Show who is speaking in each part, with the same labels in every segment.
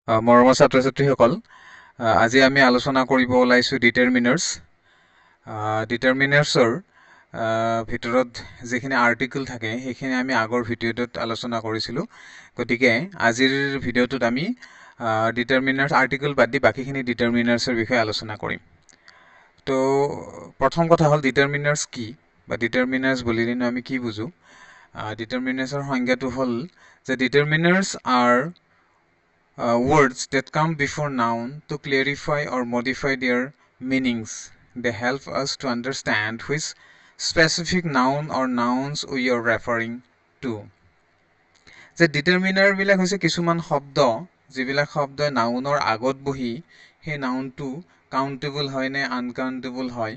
Speaker 1: মৰমৰ ছাত্ৰ-ছাত্ৰীসকল, আজি আমি আলোচনা কৰিব ওলাইছোঁ ডিটাৰমিনাৰ্ছ। ডিটাৰমিনাৰ্ছৰ ভিতৰত যিখিনি আৰ্টিকল থাকে সেইখিনি আমি আগৰ ভিডিঅ'টোত আলোচনা কৰিছিলোঁ। গতিকে আজিৰ ভিডিঅ'টোত আমি ডিটাৰমিনাৰ্ছ আৰ্টিকল বাদ দি বাকীখিনি ডিটাৰমিনাৰ্ছৰ বিষয়ে আলোচনা কৰিম। তো প্ৰথম কথা হ'ল ডিটাৰমিনাৰ্ছ কি বা ডিটাৰমিনাৰ্ছ বুলিলে আমি কি বুজো। ডিটাৰমিনাৰ্ছৰ সংজ্ঞাটো হ'ল যে determiners R words that come before noun to clarify or modify their meanings. They help us to understand which specific noun or nouns we are referring to. যে ডিটাৰমিনাৰ বিলাক হৈছে কিছুমান শব্দ যিবিলাক শব্দ নাউনৰ আগত বহি সেই নাউনটো কাউণ্টেবল হয় নে আনকাউণ্টেবল হয়,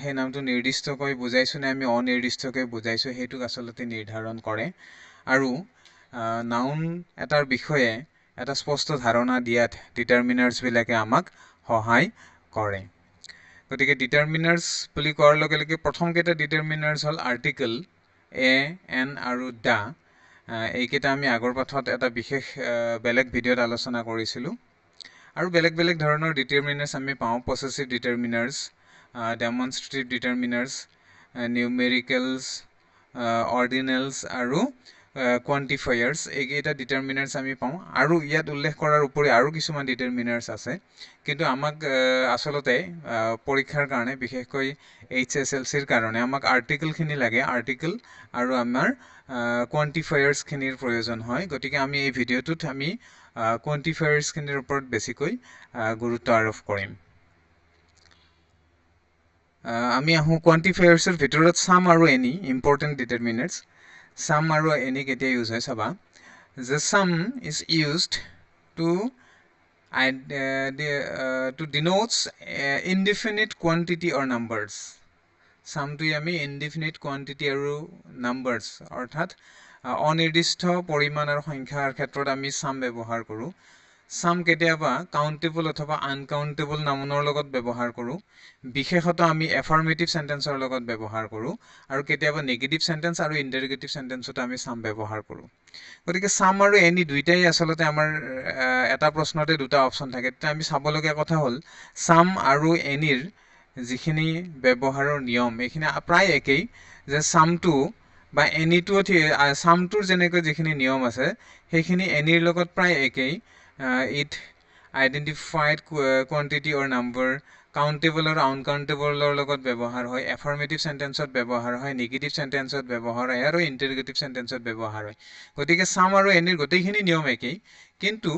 Speaker 1: সেই নামটো নিৰ্দিষ্টকৈ বুজাইছো নে আমি অনিৰ্দিষ্টকৈ বুজাইছো সেইটোক আচলতে নিৰ্ধাৰণ কৰে। আৰু নাউন এটাৰ বিষয়ে এটা স্পষ্ট ধাৰণা দিয়াত ডিটাৰমিনাৰ্ছবিলাকে আমাক সহায় কৰে। গতিকে ডিটাৰমিনাৰ্ছ বুলি কোৱাৰ লগে লগে প্ৰথমকেইটা ডিটাৰমিনাৰ্ছ হ'ল আৰ্টিকল এ, এন আৰু দা। এইকেইটা আমি আগৰ পাঠত এটা বিশেষ বেলেগ ভিডিঅ'ত আলোচনা কৰিছিলোঁ। আৰু বেলেগ বেলেগ ধৰণৰ ডিটাৰমিনাৰ্ছ আমি পাওঁ। পছেচিভ ডিটাৰমিনাৰ্ছ, ডেমনষ্ট্ৰেটিভ ডিটাৰমিনাৰ্ছ, নিউমেৰিকেলছ, অৰ্ডিনেলছ আৰু কোৱান্টিফায়াৰ্ছ, এইকেইটা ডিটাৰমিনাৰ্ছ আমি পাওঁ। আৰু ইয়াত উল্লেখ কৰাৰ উপৰি আৰু কিছুমান ডিটাৰমিনাৰ্ছ আছে, কিন্তু আমাক আচলতে পৰীক্ষাৰ কাৰণে বিশেষকৈ HSLCৰ কাৰণে আমাক আৰ্টিকলখিনি লাগে, আৰ্টিকল আৰু আমাৰ কোৱান্টিফায়াৰ্ছখিনিৰ প্ৰয়োজন হয়। গতিকে আমি এই ভিডিঅ'টোত আমি কোৱান্টিফায়াৰ্ছখিনিৰ ওপৰত বেছিকৈ গুৰুত্ব আৰোপ কৰিম। আমি আহোঁ কোৱান্টিফায়াৰ্ছৰ ভিতৰত ছাম আৰু এনি ইম্পৰ্টেণ্ট ডিটাৰমিনাৰ্ছ। ছাম আৰু এনি কেতিয়া ইউজ হয় চাবা। The sum is used to denotes indefinite quantity or numbers. Sumটো আমি indefinite quantity আৰু numbers অৰ্থাৎ অনিৰ্দিষ্ট পৰিমাণৰ সংখ্যাৰ ক্ষেত্ৰত আমি ছাম ব্যৱহাৰ কৰোঁ। ছাম কেতিয়াবা কাউণ্টেবল অথবা আনকাউণ্টেবল নাউনৰ লগত ব্যৱহাৰ কৰোঁ। বিশেষত আমি এফাৰ্মেটিভ চেণ্টেন্সৰ লগত ব্যৱহাৰ কৰোঁ। আৰু কেতিয়াবা নেগেটিভ চেণ্টেন্স আৰু ইণ্টাৰগেটিভ চেণ্টেন্সতো আমি ছাম ব্যৱহাৰ কৰোঁ। গতিকে ছাম আৰু এনি দুইটাই আচলতে আমাৰ এটা প্ৰশ্নতে দুটা অপশ্যন থাকে। তেতিয়া আমি চাবলগীয়া কথা হ'ল ছাম আৰু এনিৰ যিখিনি ব্যৱহাৰৰ নিয়ম এইখিনি প্ৰায় একেই। যে ছামটো বা এনিটো ছামটোৰ যেনেকৈ যিখিনি নিয়ম আছে সেইখিনি এনিৰ লগত প্ৰায় একেই। It identified quantity or number, countable আৰু আনকাউণ্টেবলৰ লগত ব্যৱহাৰ হয়, এফাৰ্মেটিভ চেণ্টেন্সত ব্যৱহাৰ হয়, নেগেটিভ চেণ্টেন্সত ব্যৱহাৰ হয় আৰু ইণ্টাৰগেটিভ চেণ্টেন্সত ব্যৱহাৰ হয়। গতিকে ছাম আৰু এনিৰ গোটেইখিনি নিয়ম একেই, কিন্তু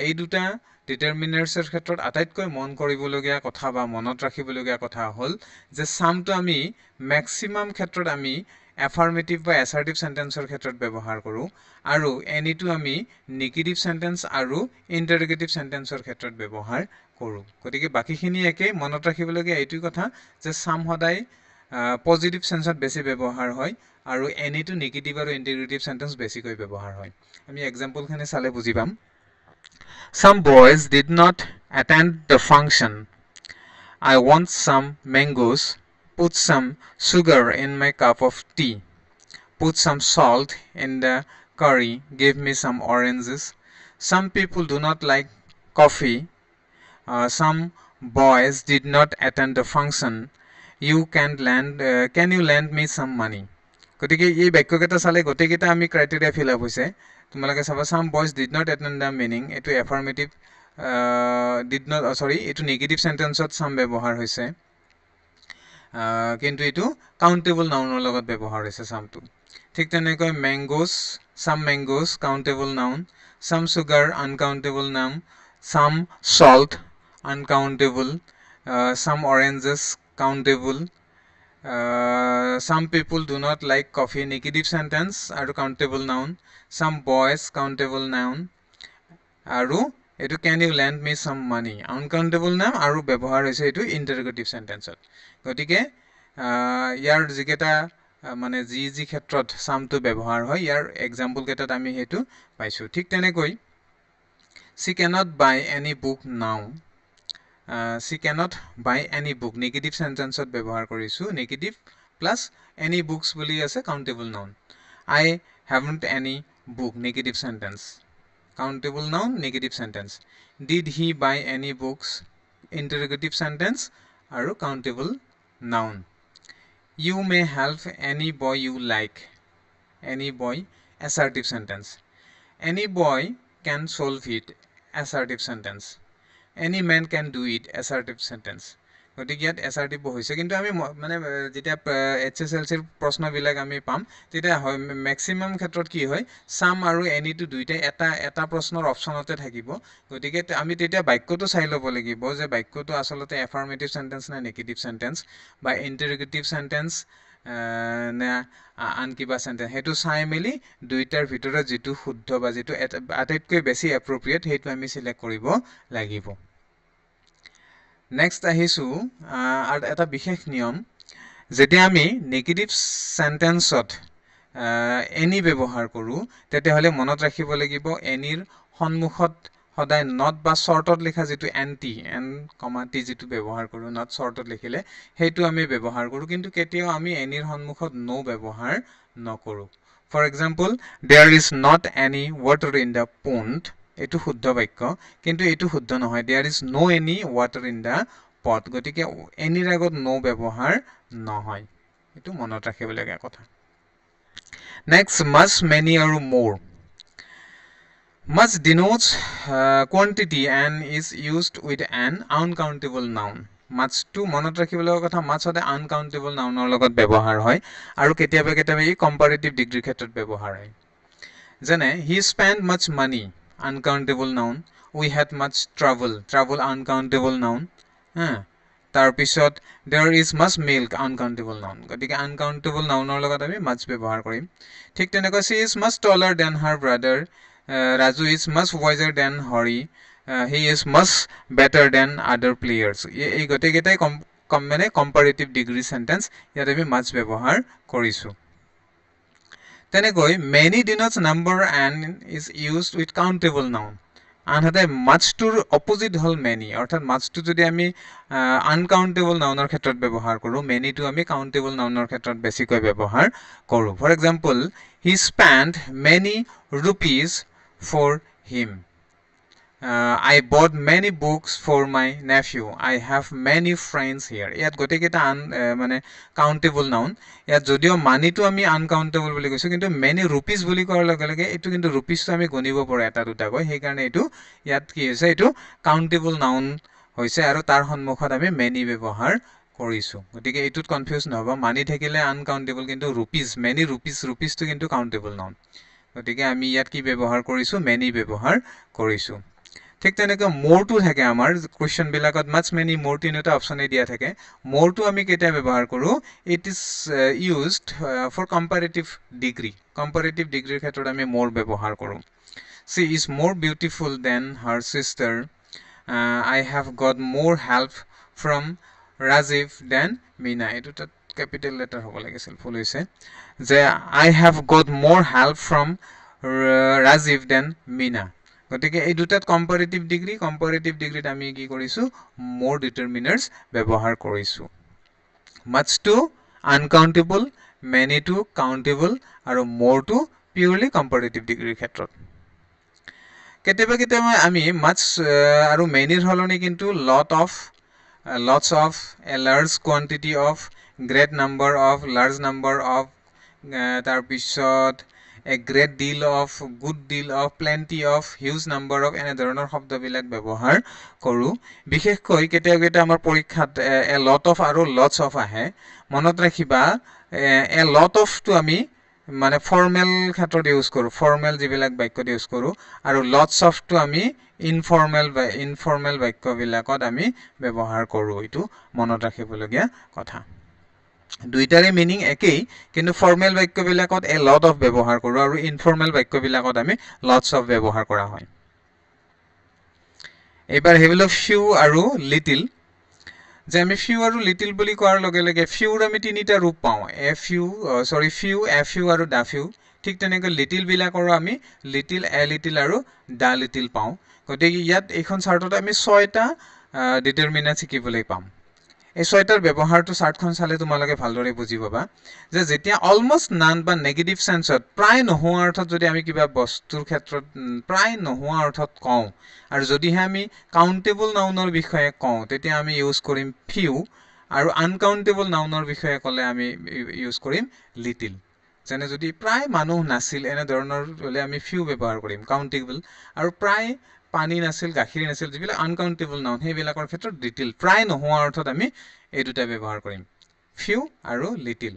Speaker 1: এই দুটা ডিটাৰমিনাৰ্ছৰ ক্ষেত্ৰত আটাইতকৈ মন কৰিবলগীয়া কথা বা মনত ৰাখিবলগীয়া কথা হ'ল যে ছামটো আমি মেক্সিমাম ক্ষেত্ৰত আমি এফাৰ্মেটিভ বা এছাৰ্টিভ চেণ্টেন্সৰ ক্ষেত্ৰত ব্যৱহাৰ কৰোঁ, আৰু এনিটো আমি নেগেটিভ চেণ্টেন্স আৰু ইণ্টাৰগেটিভ চেণ্টেন্সৰ ক্ষেত্ৰত ব্যৱহাৰ কৰোঁ। গতিকে বাকীখিনি একেই। মনত ৰাখিবলগীয়া এইটোৱে কথা যে ছাম সদায় পজিটিভ চেন্সত বেছি ব্যৱহাৰ হয় আৰু এনিটো নেগেটিভ আৰু ইণ্টাৰগেটিভ চেণ্টেন্স বেছিকৈ ব্যৱহাৰ হয়। আমি এক্সাম্পলখিনি চালে বুজি পাম। Some boys did not attend the function. I want some mangoes. Put some sugar in my cup of tea. Put some salt in the curry. Give me some oranges. Some people do not like coffee. Some boys did not attend the function. Can you lend me some money? গতিকে এই বাক্যকেইটা চালে গোটেইকেইটা আমি criteria fill up হৈছে। তোমালোকে চাবা some boys did not attend the meaning, এইটো affirmative এইটো নেগেটিভ চেণ্টেন্সত ছাম ব্যৱহাৰ হৈছে, কিন্তু এইটো কাউণ্টেবল নাউনৰ লগত ব্যৱহাৰ হৈছে ছামটো। ঠিক তেনেকৈ mangoes, some mangoes countable noun, some sugar uncountable noun, some salt uncountable, some oranges countable, some people do not like coffee negative sentence আৰু countable noun, some boys countable noun, আৰু এইটো can you lend me some money uncountable noun আৰু ব্যৱহাৰ হৈছে এইটো interrogative sentenceত। গতিকে ইয়াৰ যিকেইটা মানে যি ক্ষেত্ৰত ছামটো ব্যৱহাৰ হয় ইয়াৰ এক্সাম্পল কেইটাত আমি সেইটো পাইছোঁ। ঠিক তেনেকৈ she cannot buy any book now. She cannot buy any book negative sentenceত ব্যৱহাৰ কৰিছোঁ, negative plus any books বুলি আছে countable noun. I haven't any book negative sentence. countable noun negative sentence. Did he buy any books? Interrogative sentence aru countable noun. You may help any boy you like. Any boy assertive sentence. Any boy can solve it. Assertive sentence. Any man can do it. Assertive sentence. গতিকে ইয়াত assertive হৈছে কিন্তু আমি মানে যেতিয়া HSLC ৰ প্ৰশ্নবিলাক আমি পাম তেতিয়া ম্যাক্সিমাম ক্ষেত্ৰত কি হয় সাম আৰু এনি টু দুইটাই এটা প্ৰশ্নৰ অপচনতে থাকিব গতিকে আমি তেতিয়া বাক্যটো চাই ল'ব লাগিব যে বাক্যটো আসলতে এফাৰ্মেটিভ সেন্টেন্স না নেগেটিভ সেন্টেন্স বা ইন্টাৰোগেটিভ সেন্টেন্স না আন কিবা সেন্টেন্স হেতু চাই মেলি দুইটাৰ ভিতৰত যেটো শুদ্ধ বা যেটো আটাইতকৈ বেছি এপ্ৰোপ্ৰিয়েট হেতু আমি সিলেক্ট কৰিব লাগিব Next আহিছো এটা বিশেষ নিয়ম যেতিয়া আমি নেগেটিভ সেন্টেন্সত এনি ব্যৱহাৰ কৰো তেতিয়া হলে মনত ৰাখিব লাগিব এনিৰ সন্মুখত সদায় নট বা শৰ্টত লিখা যেটো এনটি এন কমা টি যেটো ব্যৱহাৰ কৰো নট শৰ্টত লিখিলে হেতু আমি ব্যৱহাৰ কৰো কিন্তু কেতিয়াও আমি এনিৰ সন্মুখত নো ব্যৱহাৰ নকৰো for example there is not any water in the pond এটো শুদ্ধ বাক্য কিন্তু এটো শুদ্ধ নহয় there is no any water in the pot গতিকে এনিৰ আগত নো ব্যৱহাৰ নহয় এটো মনত ৰাখিব লগা কথা next much many or more much denotes quantity and is used with an uncountable noun much to মনত ৰাখিব লগা কথা much হতে uncountable nounৰ লগত ব্যৱহাৰ হয় আৰু কেতিয়াবা ই comparative degree ক্ষেত্ৰত ব্যৱহাৰ হয় যেনে he spent much money uncountable noun we had much trouble uncountable noun তাৰ পিছত there is much milk uncountable noun গতিকে uncountable nounৰ লগত আমি much ব্যৱহাৰ কৰিম ঠিক তেনেকৈ she is much taller than her brother Raju is much wiser than Hari he is much better than other players এই গটেকেটাই মানে comparative degree sentence ইয়াত আমি much ব্যৱহাৰ কৰিছো তেনেকৈ many denotes number and is used with countable noun আনহাতে much to opposite hall many অৰ্থাৎ much to যদি আমি uncountable nounৰ ক্ষেত্ৰত ব্যৱহাৰ কৰো many to আমি countable nounৰ ক্ষেত্ৰত বেছিকৈ ব্যৱহাৰ কৰো for example he spent many rupees for him I bought many books for my nephew I have many friends here ইয়াত গটেকেটা মানে countable noun ইয়াত যদিও money to আমি uncountable বুলি কৈছো কিন্তু many rupees বুলি কোৱাৰ লগে লগে এটো কিন্তু rupees তো আমি গনিব পাৰো এটা দুটা গৈ সেই কাৰণে এটো ইয়াত কি হৈছে এটো countable noun হৈছে আৰু তাৰ সন্মুখত আমি many ব্যৱহাৰ কৰিছো গতিকে এটোত কনফিউজ নহব money থাকিলে uncountable কিন্তু rupees many rupees তো কিন্তু countable noun গতিকে আমি ইয়াত কি ব্যৱহাৰ কৰিছো many ব্যৱহাৰ কৰিছো ঠিক তেনেকৈ more to থাকে আমাৰ কোৱেশ্চন বিলাকত much many more তিনিটা অপচনে দিয়া থাকে more to আমি কেতিয়া ব্যৱহাৰ কৰো it is used for comparative degree ক্ষেত্ৰত আমি more ব্যৱহাৰ কৰো she is more beautiful than her sister I have got more help from Rajiv than Meena এটো capital letter হ'ব লাগিছিল ফুল হৈছে যে I have got more help from Rajiv than Meena গতিকে এই দুটাত comparative degree ত আমি কি কৰিছো more determiners ব্যৱহাৰ কৰিছো much to uncountable many to countable আৰু more to purely comparative degree ক্ষেত্ৰত কেতিয়াবা আমি much আৰু many হলনি কিন্তু lots of a large quantity of great number of large number of তাৰ পিছত a great deal of good deal of plenty of huge number of এনে ধৰণৰ শব্দবিলাক ব্যৱহাৰ কৰো বিশেষকৈ কেতিয়াবা আমাৰ পৰীক্ষাত a lot of আৰু lots of আহে মনত ৰাখিবা a lot of to আমি মানে ফৰ্মেল ক্ষেত্ৰত ইউজ কৰো ফৰ্মেল যিবিলাক বাক্যত ইউজ কৰো আৰু lots of to আমি ইনফৰ্মেল বাক্যবিলাকত আমি ব্যৱহাৰ কৰো এটো মনত ৰাখিবলগীয়া কথা দুইটাৰে মিনিং একেই কিন্তু ফৰ্মেল বাক্যবিলাকত a lot of ব্যৱহাৰ কৰো আৰু ইনফৰ্মেল বাক্যবিলাকত আমি lots of ব্যৱহাৰ কৰা হয় এবাৰ হেবিল few আৰু little যে আমি few আৰু little বুলি কোৱাৰ লগে লগে few আমি তিনিটা ৰূপ পাওঁ few আৰু the few ঠিক তেনেকৈ little বিলাকৰ আমি little a little আৰু the little পাওঁ গতিকে ইয়াত এইখন চাৰ্টত আমি 6টা ডিটাৰমিনাৰ শিকিবলৈ পাম এই ছয়টাৰ ব্যৱহাৰটো চাৰ্টখন চালে তোমালোকে ভালদৰে বুজি পাবা যে যেতিয়া অলমষ্ট নান বা নেগেটিভ সেন্সত প্ৰায় নোহোৱা অৰ্থত যদি আমি কিবা বস্তুৰ ক্ষেত্ৰত প্ৰায় নোহোৱা অৰ্থত কওঁ আৰু যদিহে আমি কাউন্টেবল নাউনৰ বিষয়ে কওঁ তেতিয়া আমি ইউজ কৰিম ফিউ আৰু আনকাউন্টেবল নাউনৰ বিষয়ে ক'লে আমি ইউজ কৰিম লিটিল যেনে যদি প্ৰায় মানুহ নাছিল এনে ধৰণৰ হলে আমি ফিউ ব্যৱহাৰ কৰিম কাউন্টেবল আৰু প্ৰায় পানী নাছিল গাখীৰ নাছিল যিবিলাক আনকাউন্টেবল নাউন সেইবিলাকৰ ক্ষেত্ৰত লিটিল প্ৰায় নোহোৱা অৰ্থত আমি এই দুটা ব্যৱহাৰ কৰিম ফিউ আৰু লিটিল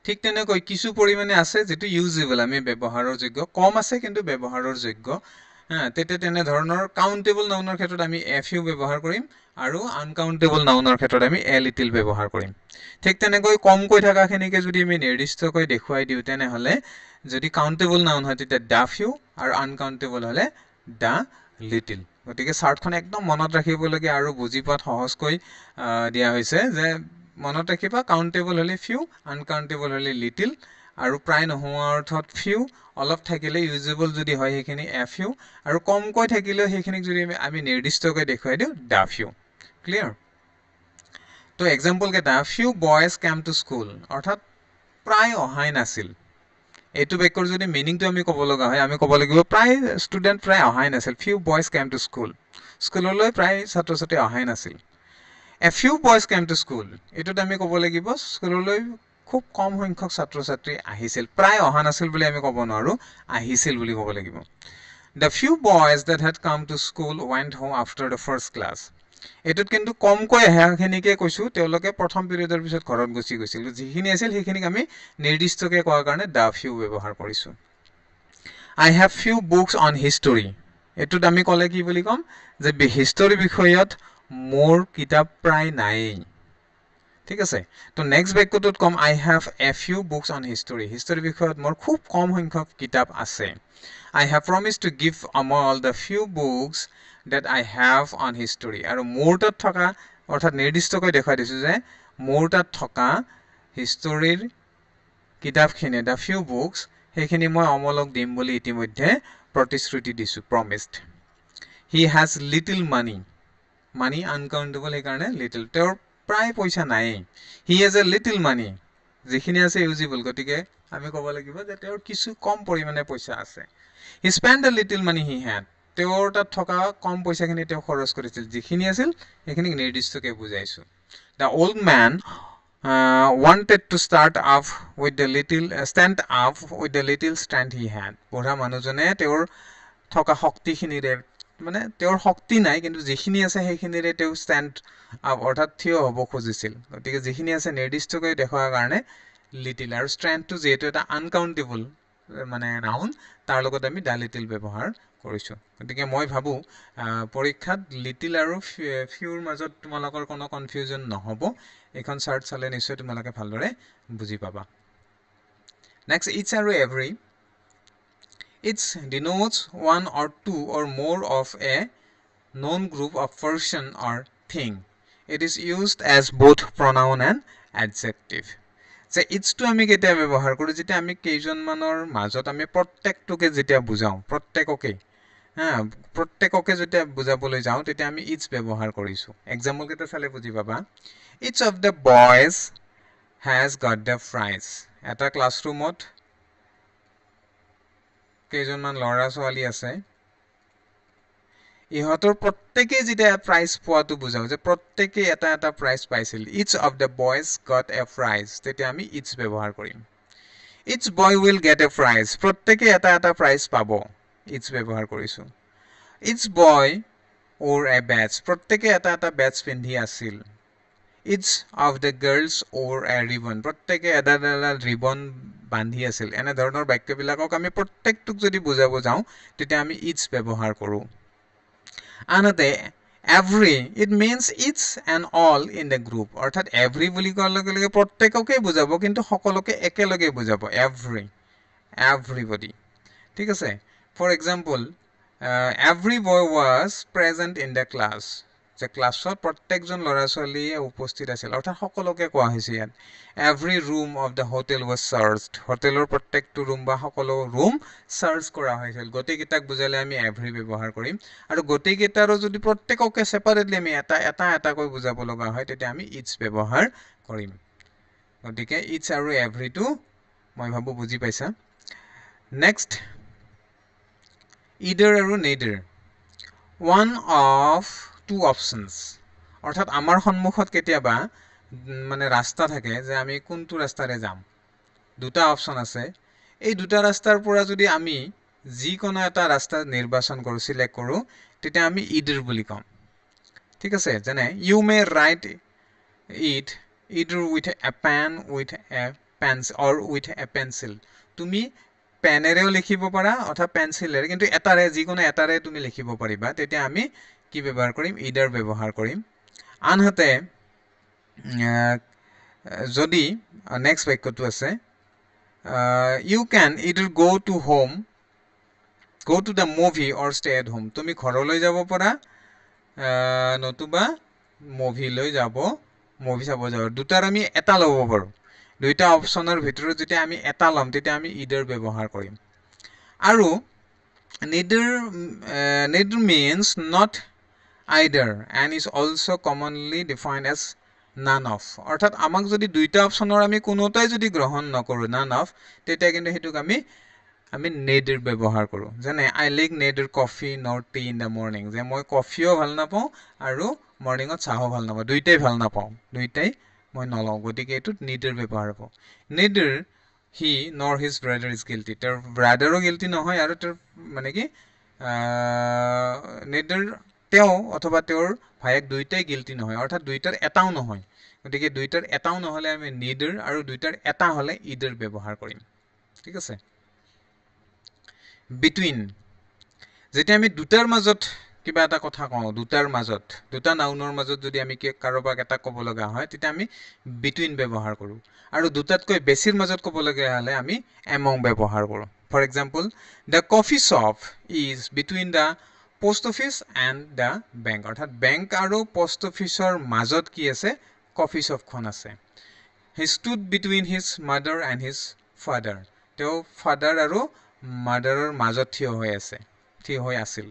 Speaker 1: ঠিক তেনেকৈ কিছু পৰিমাণে আছে যেটো ইউজেবল আমি ব্যৱহাৰৰ যোগ্য কম আছে কিন্তু ব্যৱহাৰৰ যোগ্য তেতিয়া তেনে ধৰণৰ কাউন্টেবল নাউনৰ ক্ষেত্ৰত আমি এ ফিউ ব্যৱহাৰ কৰিম আৰু আনকাউন্টেবল নাউনৰ ক্ষেত্ৰত আমি এ লিটিল ব্যৱহাৰ কৰিম ঠিক তেনেকৈ কমকৈ থাকাখিনিকে যদি আমি নিৰ্দিষ্টকৈ দেখুৱাই দিওঁ তেনেহলে যদি কাউন্টেবল নাউন হয় তেতিয়া দা ফিউ আৰু আনকাউন্টেবল হলে দা লিটিল গতিকে চাৰ্টখন একদম মনত ৰাখিবলগীয়া আৰু বুজি পোৱাত সহজকৈ দিয়া হৈছে যে মনত ৰাখিবা কাউন্টেবল হলে ফিউ আনকাউন্টেবল হলে লিটিল আৰু প্ৰায় নোহোৱা অৰ্থত ফিউ অলপ থাকিলে ইউজেবল যদি হয় সেইখিনি এ ফিউ আৰু কমকৈ থাকিলে সেইখিনিক যদি আমি নিৰ্দিষ্টকৈ দেখুৱাই দিওঁ দা ফিউ ক্লিয়াৰ তো এক্সাম্পল কেইটা few boys came to school অৰ্থাৎ প্ৰায় অহাই নাছিল এইটো বাক্যৰ যদি মিনিংটো আমি ক'ব লগা হয় আমি ক'ব লাগিব প্ৰায় ষ্টুডেন্ট প্ৰায় অহাই নাছিল few boys came to school স্কুললৈ প্ৰায় ছাত্ৰ ছাত্ৰী অহাই নাছিল a few boys came to school এটোত আমি ক'ব লাগিব স্কুললৈ খুব কম সংখ্যক ছাত্ৰ ছাত্ৰী আহিছিল প্ৰায় অহা নাছিল বুলি আমি ক'ব নোৱাৰো আহিছিল বুলি ক'ব লাগিব the few boys that had come to school went home after the first class এটোত কিন্তু কমকৈ আহাখিনিকে কৈছো তেওঁলোকে প্ৰথম পিৰিয়ডৰ পিছত ঘৰত গুচি গৈছিল যিখিনি আছিল সেইখিনিক আমি নিৰ্দিষ্টকৈ কোৱাৰ কাৰণে দা ফিউ ব্যৱহাৰ কৰিছো I have few books on history এটোত আমি ক'লে কি বুলি কম যে হিষ্টৰী বিষয়ত মোৰ কিতাপ প্ৰায় নাই ঠিক আছে তো নেক্সট বাক্যটোত কম I have a few books on history history বিষয়ত মোৰ খুব কম সংখ্যক কিতাপ আছে I have promised to give Amal the few books that I have on history আৰু মোৰ তাত থকা অৰ্থাৎ নিৰ্দিষ্টকৈ দেখাই দিছো যে মোৰ তাত থকা হিষ্টৰীৰ কিতাপখিনি the few books সেইখিনি মই অমলক দিম বুলি ইতিমধ্যে প্ৰতিশ্ৰুতি দিছো promised he has little money money uncountable এই কাৰণে little তেওঁৰ প্ৰায় পইচা নাই he has a little money যিখিনি আছে ইউজেবল গতিকে আমি ক'ব লাগিব যে তেওঁৰ কিছু কম পৰিমাণে পইচা আছে he spent a little money he had তেওঁৰ তাত থকা কম পইচাখিনি তেওঁ খৰচ কৰিছিল যিখিনি আছিল সেইখিনি নিৰ্দিষ্টকৈ বুজাইছো the old man wanted to stand up with the little strength he had বুঢ়া মানুহজনে তেওঁৰ থকা শক্তিখিনিৰে মানে তেওঁৰ শক্তি নাই কিন্তু যিখিনি আছে সেইখিনিৰে তেওঁ ষ্টেণ্ড আপ অৰ্থাৎ থিয় হ'ব খুজিছিল গতিকে যিখিনি আছে নিৰ্দিষ্টকৈ দেখুৱাৰ কাৰণে লিটিল আৰু ষ্ট্ৰেংথটো যেহেতু এটা আনকাউন্টেবল মানে নাউন তাৰ লগত আমি দা লিটিল ব্যৱহাৰ কৰিছো গতিকে মই ভাবো পৰীক্ষাত লিটিল আৰু ফিউৰ মাজত তোমালোকৰ কোনো কনফিউজন নহব এখন চাৰ্ট চালে নিশ্চয় তোমালোকে ভালদৰে বুজি পাবা নেক্সট ইটস আৰু every It denotes one or two or more of a known group of person or thing. It is used as both pronoun and adjective. So it's to আমি কেতিয়া ব্যৱহাৰ কৰো যেতিয়া আমি কেইজনমানৰ মাজত আমি প্ৰত্যেকটোকে যেতিয়া বুজাও প্ৰত্যেককে প্ৰত্যেককে যেতিয়া বুজাবলৈ যাও তেতিয়া আমি ইটস ব্যৱহাৰ কৰিছো এক্সাম্পল কেইটা চালে বুজি পাবা Each of the boys has got the prize. এটা ক্লাছৰুমত কেইজনমান ল'ৰা ছোৱালী আছে ইহঁতৰ প্ৰত্যেককে যেতিয়া প্ৰাইজ পোৱাটো বুজাও যে প্ৰত্যেককে এটা এটা প্ৰাইজ পাইছিল each of the boys got a prize তেতিয়া আমি each ব্যৱহাৰ কৰিম each boy will get a prize প্ৰত্যেককে এটা এটা প্ৰাইজ পাব each ব্যৱহাৰ কৰিছো each boy wore a badge প্ৰত্যেককে এটা এটা বেজ পিন্ধি আছিল each of the girls wore a ribbon প্ৰত্যেককে এটা এটা ৰিবন বান্ধি আছিল এনে ধৰণৰ বাক্যবিলাকক আমি প্ৰত্যেকটোক যদি বুজাব যাও তেতিয়া আমি each ব্যৱহাৰ কৰো আনহাতে every it means each and all in the group অৰ্থাৎ every বুলি কোৱাৰ লগে লগে প্ৰত্যেককে বুজাব কিন্তু সকলোকে একেলগে বুজাব everybody ঠিক আছে for example every boy was present in the class যে ক্লাছত প্ৰত্যেকজন ল'ৰা ছোৱালীয়ে উপস্থিত আছিল অৰ্থাৎ সকলোকে কোৱা হৈছে ইয়াত every room of the hotel was searched হোটেলৰ প্ৰত্যেকটো ৰুম বা সকলো ৰুম চাৰ্চ কৰা হৈছিল গোটেইকেইটাক বুজালে আমি এভৰি ব্যৱহাৰ কৰিম আৰু গোটেইকেইটাৰো যদি প্ৰত্যেককে সেপাৰেটলি আমি এটাকৈ বুজাব লগা হয় তেতিয়া আমি ইটছ ব্যৱহাৰ কৰিম গতিকে ইটছ আৰু এভৰিটো মই ভাবো বুজি পাইছা নেক্সট ইদাৰ আৰু নেইদাৰ one of two options অৰ্থাৎ আমাৰ সন্মুখত কেতিয়াবা মানে ৰাস্তা থাকে যে আমি কোনটো ৰাস্তাৰে যাম দুটা অপচন আছে এই দুটা ৰাস্তাৰ পৰা যদি আমি যিকোনো এটা ৰাস্তা নিৰ্বাচন কৰো সিলেক্ট কৰো তেতিয়া আমি ইদাৰ বুলি কম ঠিক আছে যেনে you may write it either with a pen with a pencil or with a pencil তুমি পেনেৰেও লিখিব পাৰা অথবা পেন্সিলেৰে কিন্তু এটাৰে যিকোনো এটাৰে তুমি লিখিব পাৰিবা তেতিয়া আমি কি ব্যৱহাৰ কৰিম ইদাৰ ব্যৱহাৰ কৰিম আনহাতে যদি নেক্সট বাক্যটো আছে you can either go to the movie or stay at home তুমি ঘৰলৈ যাব পাৰা নতুবা মুভি লৈ যাব মুভি চাব যাব দুটাৰ আমি এটা ল'ব পাৰো দুইটা অপচনৰ ভিতৰত যেতিয়া আমি এটা লম তেতিয়া আমি ইদাৰ ব্যৱহাৰ কৰিম আৰু neither means not either and is also commonly defined as none of অৰ্থাৎ আমাক যদি দুইটা অপচনৰ আমি কোনোটাই যদি গ্ৰহণ নকৰো none of তেতিয়া কিন্তু হেতুক আমি neither ব্যৱহাৰ কৰো যেনে I like neither coffee nor tea in the morning যে মই কফিও ভাল নাপাও আৰু মৰ্নিংত চাহো ভাল নাপাও দুইটাই ভাল নাপাও দুইটাই মই নলও গতিকে এটুত neither ব্যৱহাৰ হ'ব neither he nor his brother is guilty ter brother o guilty নহয় আৰু ter মানে কি neither তেও অথবা তেওঁৰ ভাইক দুইটাই guilty নহয় অৰ্থাৎ দুইটাৰ এটাও নহয় গতিকে দুইটাৰ এটাও নহলে আমি neither আৰু দুইটাৰ এটা হলে either ব্যৱহাৰ কৰিম ঠিক আছে between যেতিয়া আমি দুটাৰ মাজত কিবা এটা কথা কওঁ দুটাৰ মাজত দুটা নাউনৰ মাজত যদি আমি কাৰোবাক এটা ক'ব লগা হয় তেতিয়া আমি between ব্যৱহাৰ কৰো আৰু দুটাতকৈ বেছিৰ মাজত ক'ব লগা হলে আমি among ব্যৱহাৰ কৰো for example the coffee shop is between the post office and the bank অৰ্থাৎ bank আৰু post officeৰ মাজত কি আছে coffee shop খন আছে he stood between his mother and his father তেওঁ father আৰু motherৰ মাজত থিয় হৈ আছিল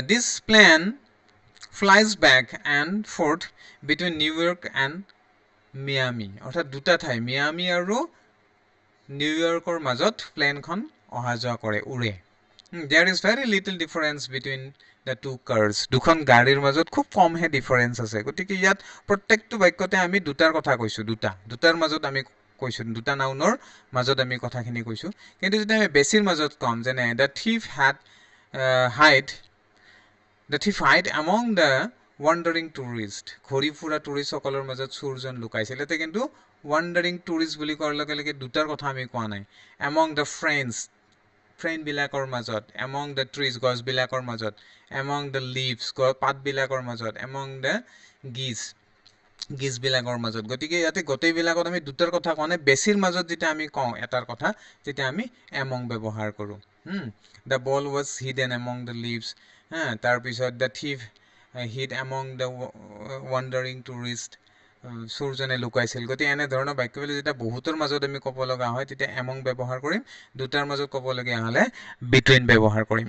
Speaker 1: this plane flies back and forth between New York and Miami অৰ্থাৎ দুটা ঠাই মিয়ামি আৰু নিউয়ৰ্কৰ মাজত প্লেনখন অহা যোৱা কৰে উৰে there is very little difference between the two cars দুখন গাড়ীৰ মাজত খুব কম হে ডিফাৰেন্স আছে গতিকে ইয়াত প্ৰত্যেকটো বাক্যতে আমি দুটাৰ কথা কৈছো দুটাৰ মাজত আমি কৈছো দুটা নাউনৰ মাজত আমি কথাখিনি কৈছো কিন্তু যদি আমি বেছিৰ মাজত কম যেনে the thief hid among the wandering tourist ঘূৰি ফুৰা টুৰিষ্ট সকলৰ মাজত চোৰজন লুকাইছিল এতে কিন্তু wandering tourist বুলি কোৱাৰ লগে লগে দুটাৰ কথা আমি কোৱা নাই among the friend বিলাকৰ মাজত among the trees গছ বিলাকৰ মাজত among the leaves পাত বিলাকৰ মাজত among the geese বিলাকৰ মাজত গতিকে ইয়াতে গোটেই বিলাকত আমি দুটাৰ কথা কোৱা নাই বেছিৰ মাজত যেতিয়া আমি কওঁ এটাৰ কথা তেতিয়া আমি among ব্যৱহাৰ কৰো the ball was hidden among the leaves তাৰ পিছত the thief hid among the wandering tourist চোৰজনে লুকাইছিল গতিকে এনে ধৰণৰ বাক্যবিলাক যেতিয়া বহুতৰ মাজত আমি ক'ব লগা হয় তেতিয়া among ব্যৱহাৰ কৰিম দুটাৰ মাজত ক'ব লগা হলে between ব্যৱহাৰ কৰিম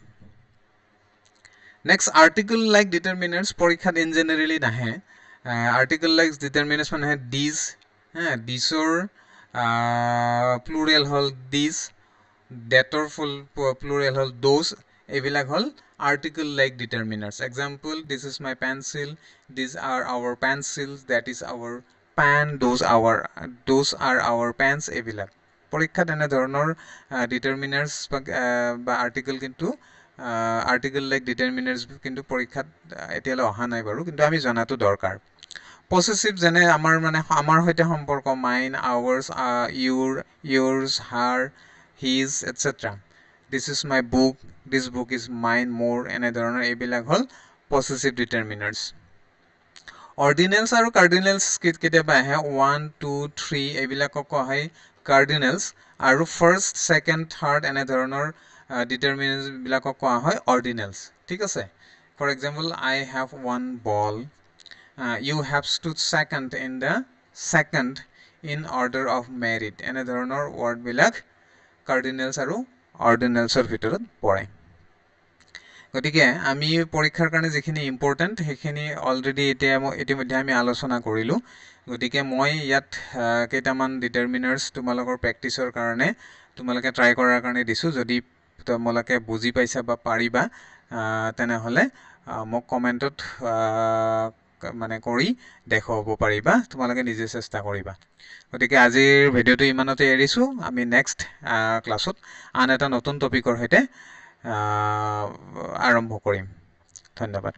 Speaker 1: next article like determiners পৰীক্ষাত in generally নাহে article like determiners মানে these these-or plural hall these that-or plural hall those এইবিলাক হল article like determiners example this is my pencil these are our pencils that is our pen those are our pens এইবিলাক পৰীক্ষাত এনে ধৰণৰ determiners বা article কিন্তু article like determiners কিন্তু পৰীক্ষাত এতিয়ালৈ অহা নাই বাৰু কিন্তু আমি জনাটো দৰকাৰ possessive যেনে আমাৰ হৈতে সম্পৰ্ক mine ours yours her his etc this is my book this book is mine more এনে ধৰণৰ এইবিলাক হল possessive determiners ordinals আৰু cardinals কেতিয়াবা আহে 1 2 3 এইবিলাকক কোৱা হয় cardinals আৰু first second third এনে ধৰণৰ determiners বিলাকক কোৱা হয় ordinals ঠিক আছে For example, I have one ball. You have stood second in the second in order of merit. এনে ধৰণৰ word বিলাক cardinals আৰু ordinalsৰ ভিতৰত পৰে গতিকে আমি পৰীক্ষাৰ কাৰণে যিখিনি ইম্পৰ্টেন্ট সেইখিনি অলৰেডি ইতিমধ্যে আমি আলোচনা কৰিলো গতিকে মই ইয়াত কেইটামান ডিটাৰমিনাৰ্স তোমালোকৰ প্ৰেক্টিছৰ কাৰণে তোমালোকে ট্ৰাই কৰাৰ কাৰণে দিছো যদি তোমালোকে বুজি পাইছা বা পাৰিবা তেনেহলে মোক কমেন্টত মানে কৰি দেখুৱাব পাৰিবা তোমালোকে নিজে চেষ্টা কৰিবা গতিকে আজিৰ ভিডিওটো ইমানতে এৰিছো আমি নেক্সট ক্লাছত আন এটা নতুন টপিকৰ সৈতে আৰম্ভ কৰিম ধন্যবাদ